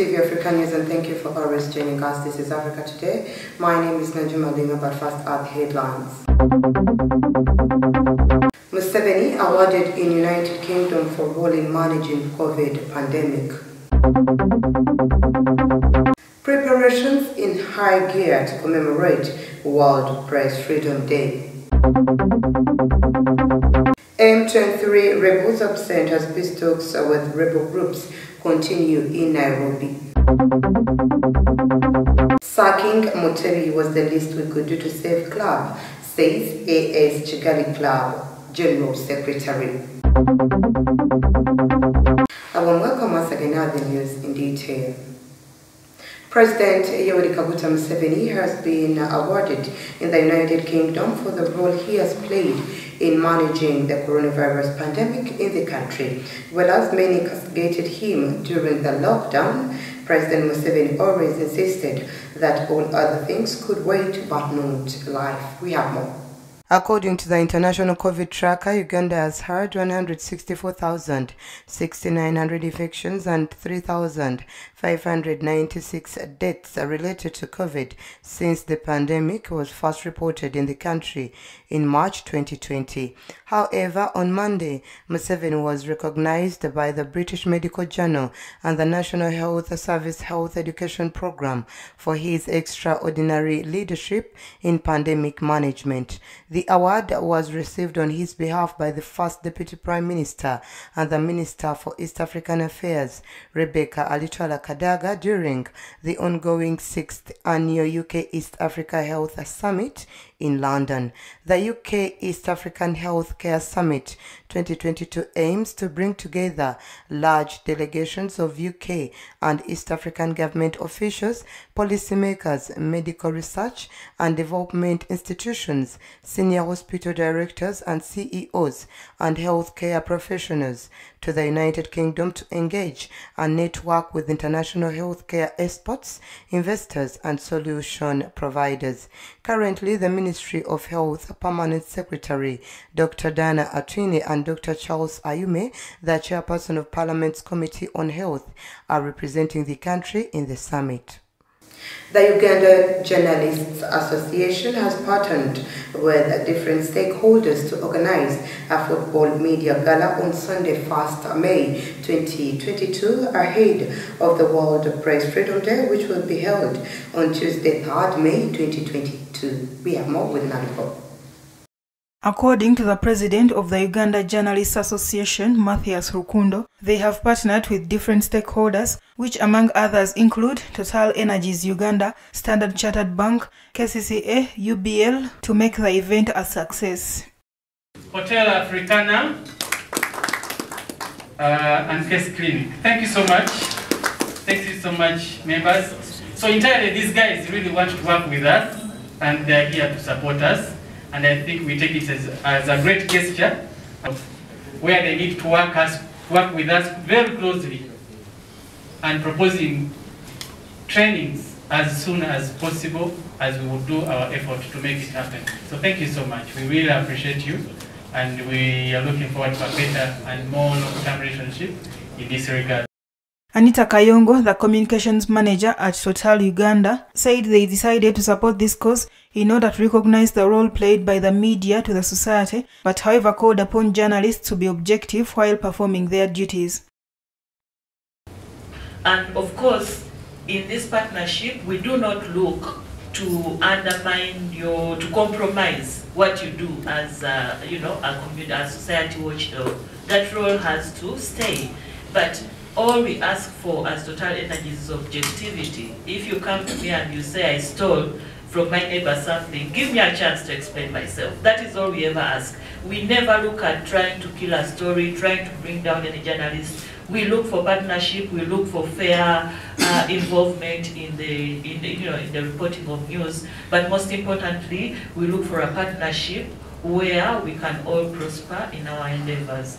TV Africa News, and thank you for always joining us. This is Africa Today. My name is Najuma Linga, but first are the headlines. Museveni awarded in United Kingdom for role in managing COVID pandemic. Preparations in high gear to commemorate World Press Freedom Day. M23 rebels absent as peace talks with rebel groups continue in Nairobi. Sacking Mutebi was the least we could do to save club, says AS Chigali Club General Secretary. I will welcome once again the news in detail. President Yoweri Kaguta Museveni has been awarded in the United Kingdom for the role he has played in managing the coronavirus pandemic in the country. Well, as many castigated him during the lockdown, President Museveni always insisted that all other things could wait but not life. We have more. According to the International COVID Tracker, Uganda has had 164,600 infections and 3,596 deaths related to COVID since the pandemic was first reported in the country in March 2020. However, on Monday, Museveni was recognized by the British Medical Journal and the National Health Service Health Education Program for his extraordinary leadership in pandemic management. The award was received on his behalf by the First Deputy Prime Minister and the Minister for East African Affairs, Rebecca Alitwala Kadaga, during the ongoing 6th Annual UK East Africa Health Summit in London. The UK East African Healthcare Summit 2022 aims to bring together large delegations of UK and East African government officials, policymakers, medical research and development institutions, senior hospital directors and CEOs, and healthcare professionals to the United Kingdom to engage and network with international healthcare experts, investors and solution providers. Currently, the Ministry of Health Permanent Secretary Dr. Dana Atwine and Dr. Charles Ayume, the chairperson of Parliament's Committee on Health, are representing the country in the summit. The Uganda Journalists Association has partnered with different stakeholders to organize a football media gala on Sunday, 1st May 2022, ahead of the World Press Freedom Day, which will be held on Tuesday, 3rd May 2022. We have more with Nalipo. According to the president of the Uganda Journalists Association, Matthias Rukundo, they have partnered with different stakeholders, which among others include Total Energies Uganda, Standard Chartered Bank, KCCA, UBL, to make the event a success. Hotel Africana and Case Clinic. Thank you so much. Thank you so much, members. So entirely, these guys really want to work with us, and they're here to support us. And I think we take it as a great gesture of where they need to work with us very closely and proposing trainings as soon as possible as we will do our effort to make it happen. So thank you so much. We really appreciate you, and we are looking forward to a better and more long-term relationship in this regard. Anita Kayongo, the communications manager at Total Uganda, said they decided to support this cause in order to recognize the role played by the media to the society, but however called upon journalists to be objective while performing their duties. And of course, in this partnership, we do not look to undermine to compromise what you do as a society watchdog. That role has to stay. But all we ask for as Total Energies is objectivity. If you come to me and you say I stole from my neighbor something, give me a chance to explain myself. That is all we ever ask. We never look at trying to kill a story, trying to bring down any journalist. We look for partnership. We look for fair involvement in the reporting of news. But most importantly, we look for a partnership where we can all prosper in our endeavors.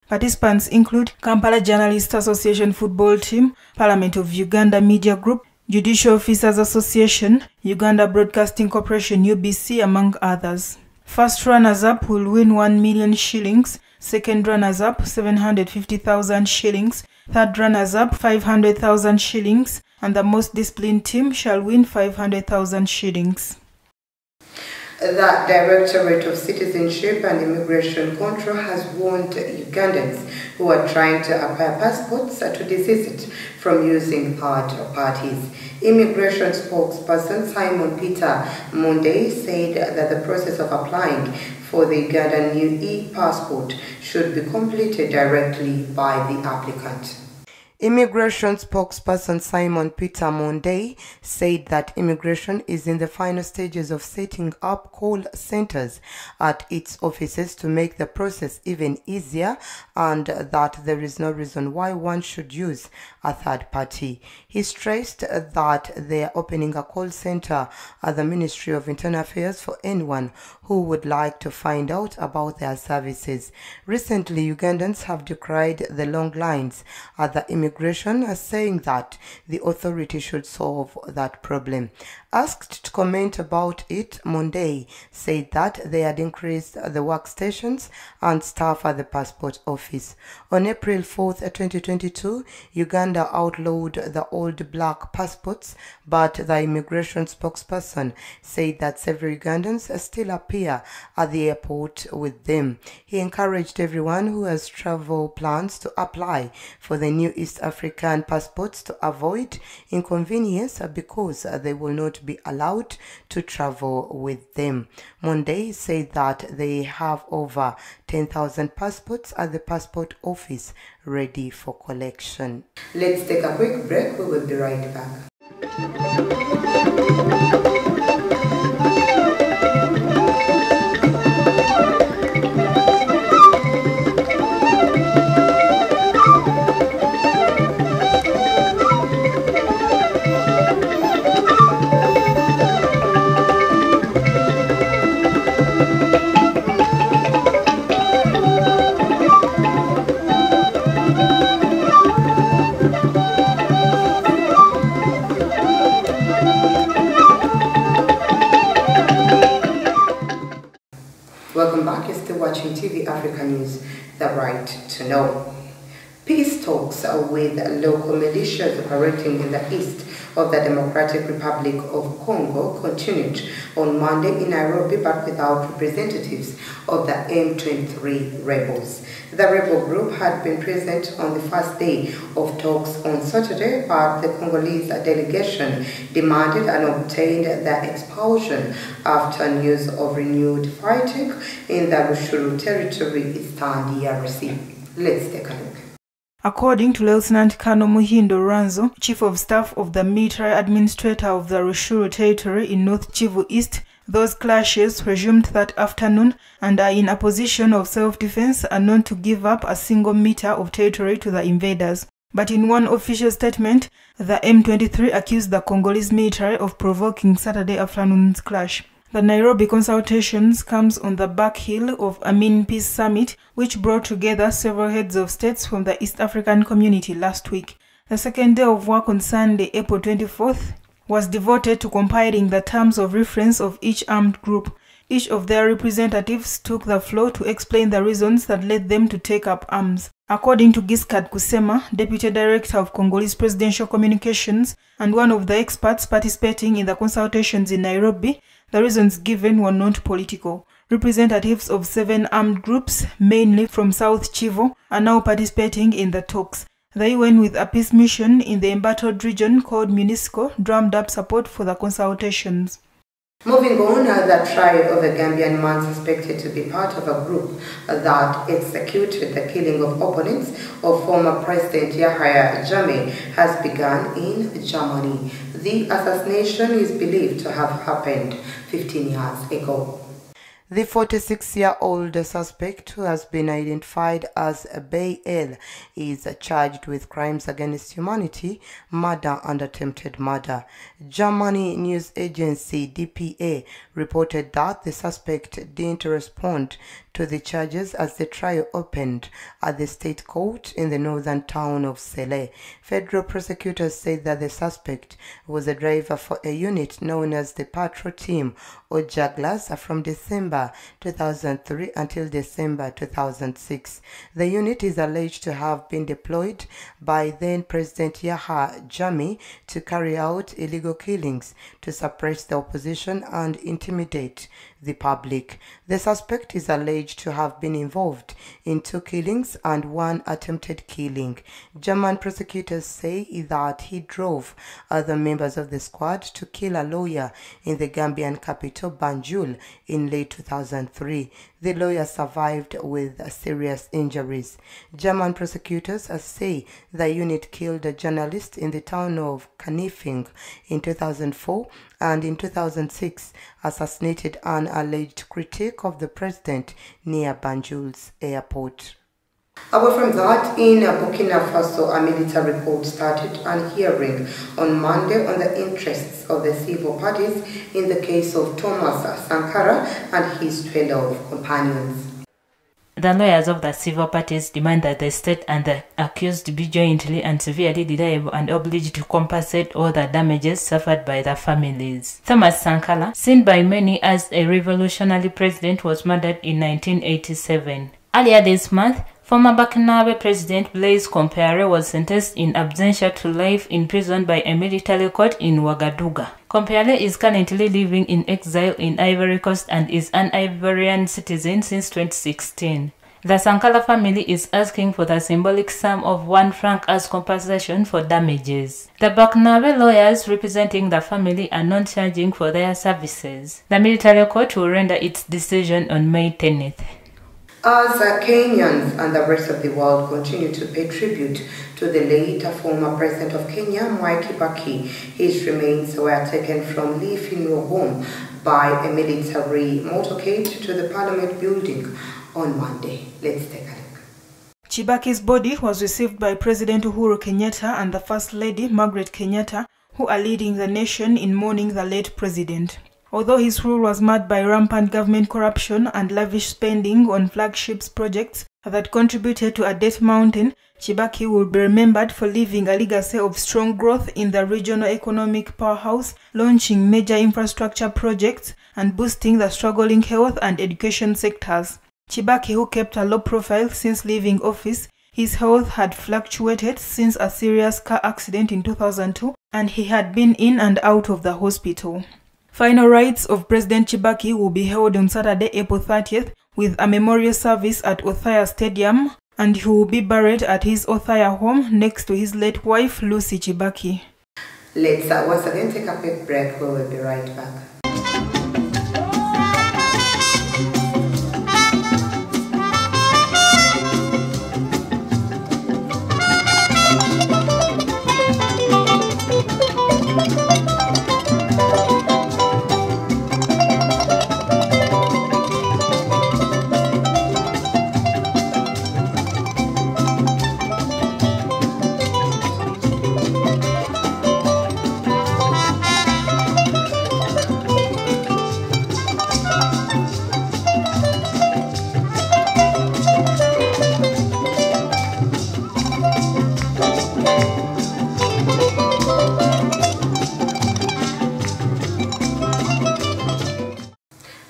Participants include Kampala Journalists Association Football Team, Parliament of Uganda Media Group, Judicial Officers Association, Uganda Broadcasting Corporation UBC, among others. First runners-up will win 1 million shillings, second runners-up 750,000 shillings, Third runners-up 500,000 shillings, and the most disciplined team shall win 500,000 shillings. The Directorate of Citizenship and Immigration Control has warned Ugandans who are trying to acquire passports to desist from using third parties. Immigration spokesperson Simon Peter Monday said that the process of applying for the Ugandan new e-passport should be completed directly by the applicant. Immigration spokesperson Simon Peter Monday said that immigration is in the final stages of setting up call centers at its offices to make the process even easier, and that there is no reason why one should use a third party. He stressed that they are opening a call center at the Ministry of Internal Affairs for anyone who would like to find out about their services. Recently, Ugandans have decried the long lines at the immigration, saying that the authority should solve that problem. Asked to comment about it, Monday said that they had increased the workstations and staff at the passport office. On April 4th, 2022, Uganda outlawed the old black passports, but the immigration spokesperson said that several Ugandans still appear at the airport with them. He encouraged everyone who has travel plans to apply for the new East African passports to avoid inconvenience because they will not be allowed to travel with them. Monday said that they have over 10,000 passports at the passport office ready for collection. Let's take a quick break. We will be right back. Welcome back. You're still watching TV Africa News, the right to know. Peace talks with local militias operating in the east of the Democratic Republic of Congo continued on Monday in Nairobi, but without representatives of the M23 rebels. The rebel group had been present on the first day of talks on Saturday, but the Congolese delegation demanded and obtained their expulsion after news of renewed fighting in the Rushuru territory, Eastern DRC. Let's take a look. According to Lieutenant Colonel Muhindo Ranzo, Chief of Staff of the Military Administrator of the Rushuru Territory in North Kivu East, those clashes resumed that afternoon and are in a position of self-defense and not to give up a single meter of territory to the invaders. But in one official statement, the M23 accused the Congolese military of provoking Saturday afternoon's clash. The Nairobi consultations comes on the back heel of Amin Peace Summit, which brought together several heads of states from the East African community last week. The second day of work on Sunday, April 24th, was devoted to compiling the terms of reference of each armed group. Each of their representatives took the floor to explain the reasons that led them to take up arms. According to Giscard Kusema, Deputy Director of Congolese Presidential Communications and one of the experts participating in the consultations in Nairobi, the reasons given were not political. Representatives of 7 armed groups, mainly from South Kivu, are now participating in the talks. The UN, with a peace mission in the embattled region called MONUSCO, drummed up support for the consultations. Moving on, the trial of a Gambian man suspected to be part of a group that executed the killing of opponents of former President Yahya Jammeh has begun in Germany. The assassination is believed to have happened 15 years ago. The 46-year-old suspect, who has been identified as Bay L, is charged with crimes against humanity, murder and attempted murder. Germany news agency DPA reported that the suspect didn't respond to the charges as the trial opened at the state court in the northern town of Sele. Federal prosecutors said that the suspect was a driver for a unit known as the Patrol Team or Jugglers from December November 2003 until December 2006. The unit is alleged to have been deployed by then-President Yahya Jammeh to carry out illegal killings, to suppress the opposition and intimidate the public. The suspect is alleged to have been involved in 2 killings and 1 attempted killing. German prosecutors say that he drove other members of the squad to kill a lawyer in the Gambian capital Banjul in late 2003. The lawyer survived with serious injuries. German prosecutors say the unit killed a journalist in the town of Kanifing in 2004 and in 2006 assassinated an alleged critic of the president near Banjul's airport. Away from that, in Burkina Faso, a military court started an hearing on Monday on the interests of the civil parties in the case of Thomas Sankara and his 12 companions. The lawyers of the civil parties demand that the state and the accused be jointly and severely liable and obliged to compensate all the damages suffered by the families. Thomas Sankara, seen by many as a revolutionary president, was murdered in 1987. Earlier this month, former Burkinabe President Blaise Compaoré was sentenced in absentia to life in prison by a military court in Ouagadougou. Compaoré is currently living in exile in Ivory Coast and is an Ivorian citizen since 2016. The Sankara family is asking for the symbolic sum of 1 franc as compensation for damages. The Burkinabe lawyers representing the family are not charging for their services. The military court will render its decision on May 10th. As Kenyans and the rest of the world continue to pay tribute to the late former president of Kenya, Mwai Kibaki, his remains were taken from Lee Funeral Home by a military motorcade to the Parliament building on Monday. Let's take a look. Kibaki's body was received by President Uhuru Kenyatta and the First Lady Margaret Kenyatta, who are leading the nation in mourning the late president. Although his rule was marred by rampant government corruption and lavish spending on flagship projects that contributed to a debt mountain, Kibaki will be remembered for leaving a legacy of strong growth in the regional economic powerhouse, launching major infrastructure projects, and boosting the struggling health and education sectors. Kibaki, who kept a low profile since leaving office, his health had fluctuated since a serious car accident in 2002, and he had been in and out of the hospital. Final rites of President Kibaki will be held on Saturday, April 30th, with a memorial service at Othaya Stadium, and he will be buried at his Othaya home next to his late wife, Lucy Kibaki. Let's once again take a quick break. We will be right back.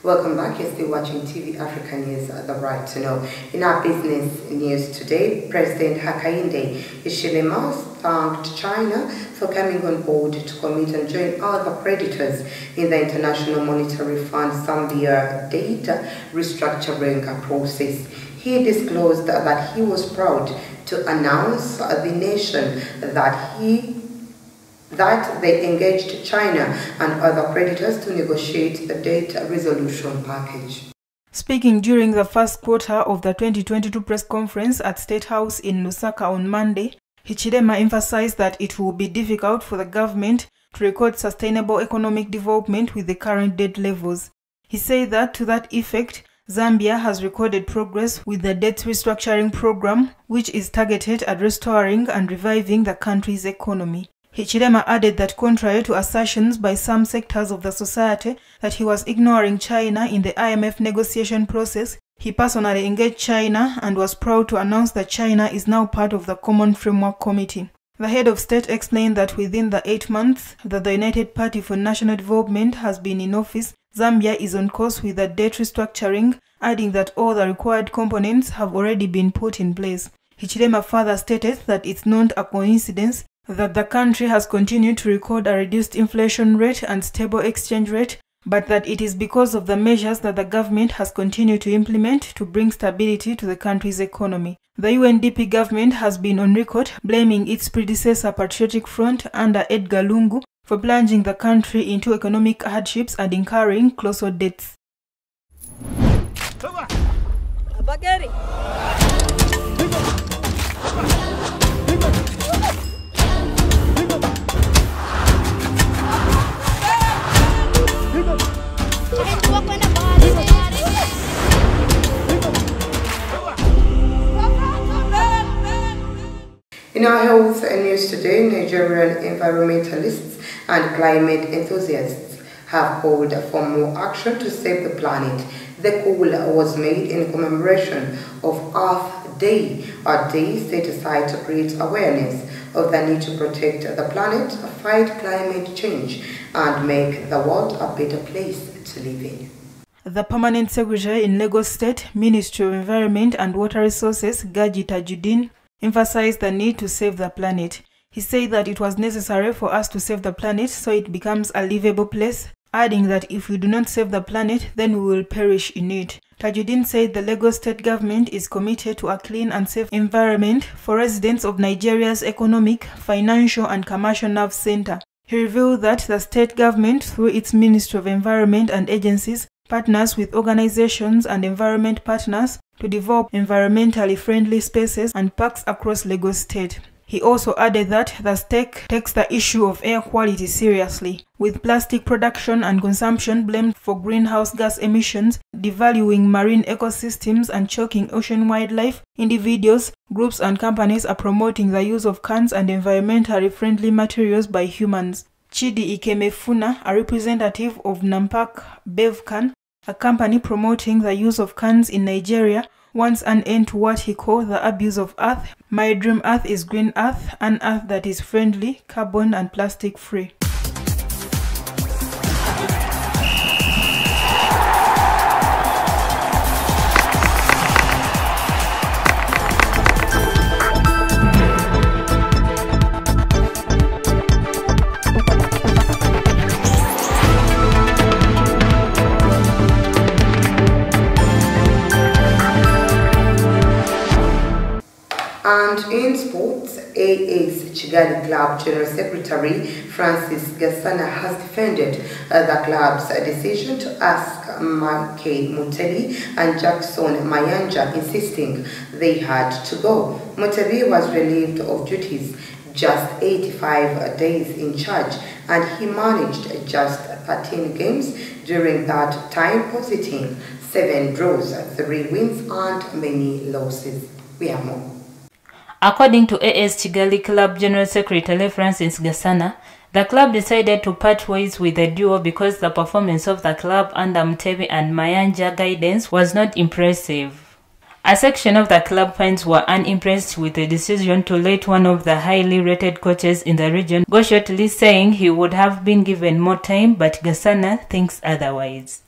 Welcome back. You're still watching TV Africa News, The Right to Know. In our business news today, President Hakainde Hichilema thanked China for coming on board to commit and join other creditors in the International Monetary Fund Zambia data restructuring process. He disclosed that he was proud to announce the nation that they engaged China and other creditors to negotiate the debt resolution package. Speaking during the first quarter of the 2022 press conference at State House in Lusaka on Monday, Hichilema emphasized that it will be difficult for the government to record sustainable economic development with the current debt levels. He said that to that effect, Zambia has recorded progress with the debt restructuring program, which is targeted at restoring and reviving the country's economy. Hichilema added that contrary to assertions by some sectors of the society that he was ignoring China in the IMF negotiation process, he personally engaged China and was proud to announce that China is now part of the Common Framework Committee. The head of state explained that within the 8 months that the United Party for National Development has been in office, Zambia is on course with the debt restructuring, adding that all the required components have already been put in place. Hichilema further stated that it's not a coincidence that the country has continued to record a reduced inflation rate and stable exchange rate, but that it is because of the measures that the government has continued to implement to bring stability to the country's economy. The UNDP government has been on record blaming its predecessor Patriotic Front under Edgar Lungu for plunging the country into economic hardships and incurring colossal debts. In our health and news today, Nigerian environmentalists and climate enthusiasts have called for more action to save the planet. The call was made in commemoration of Earth Day, a day set aside to create awareness of the need to protect the planet, fight climate change, and make the world a better place to live in. The Permanent Secretary in Lagos State Ministry of Environment and Water Resources, Gaji Tajuddin, emphasized the need to save the planet. He said that it was necessary for us to save the planet so it becomes a livable place, adding that if we do not save the planet, then we will perish in it. Tajuddin said the Lagos State government is committed to a clean and safe environment for residents of Nigeria's economic, financial, and commercial nerve center. He revealed that the state government, through its Ministry of Environment and agencies, partners with organizations and environment partners to develop environmentally friendly spaces and parks across Lagos State. He also added that the state takes the issue of air quality seriously, with plastic production and consumption blamed for greenhouse gas emissions, devaluing marine ecosystems and choking ocean wildlife. Individuals, groups and companies are promoting the use of cans and environmentally friendly materials by humans. Chidi Ikemefuna, a representative of Nampak Bevcan, a company promoting the use of cans in Nigeria, wants an end to what he called the abuse of earth. My dream earth is green earth, an earth that is friendly, carbon and plastic free. And in sports, AS Kigali Club General Secretary Francis Gasana has defended the club's decision to ask Mike Mutebi and Jackson Mayanja, insisting they had to go. Mutebi was relieved of duties just 85 days in charge, and he managed just 13 games during that time, positing 7 draws, 3 wins and many losses. We have more. According to AS Kigali Club General Secretary Francis Gasana, the club decided to part ways with the duo because the performance of the club under Mutebi and Mayanja guidance was not impressive. A section of the club fans were unimpressed with the decision to let one of the highly rated coaches in the region go shortly, saying he would have been given more time, but Gasana thinks otherwise.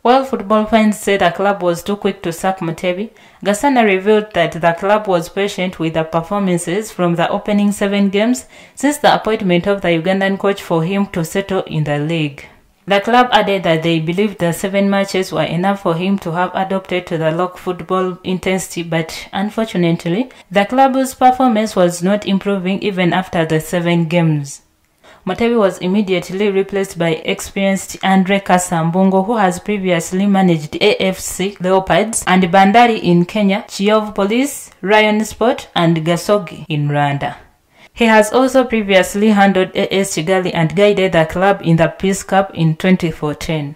While football fans say the club was too quick to sack Mutebi, Gasana revealed that the club was patient with the performances from the opening 7 games since the appointment of the Ugandan coach for him to settle in the league. The club added that they believed the 7 matches were enough for him to have adopted to the lock football intensity, but unfortunately, the club's performance was not improving even after the 7 games. Mutebi was immediately replaced by experienced Andre Kasambungo, who has previously managed AFC Leopards and Bandari in Kenya, Kiyovu Police, Rayon Sport and Gasogi in Rwanda. He has also previously handled AS Kigali and guided the club in the Peace Cup in 2014.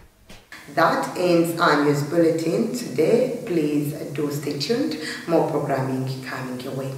That ends our news bulletin today. Please do stay tuned. More programming coming your way.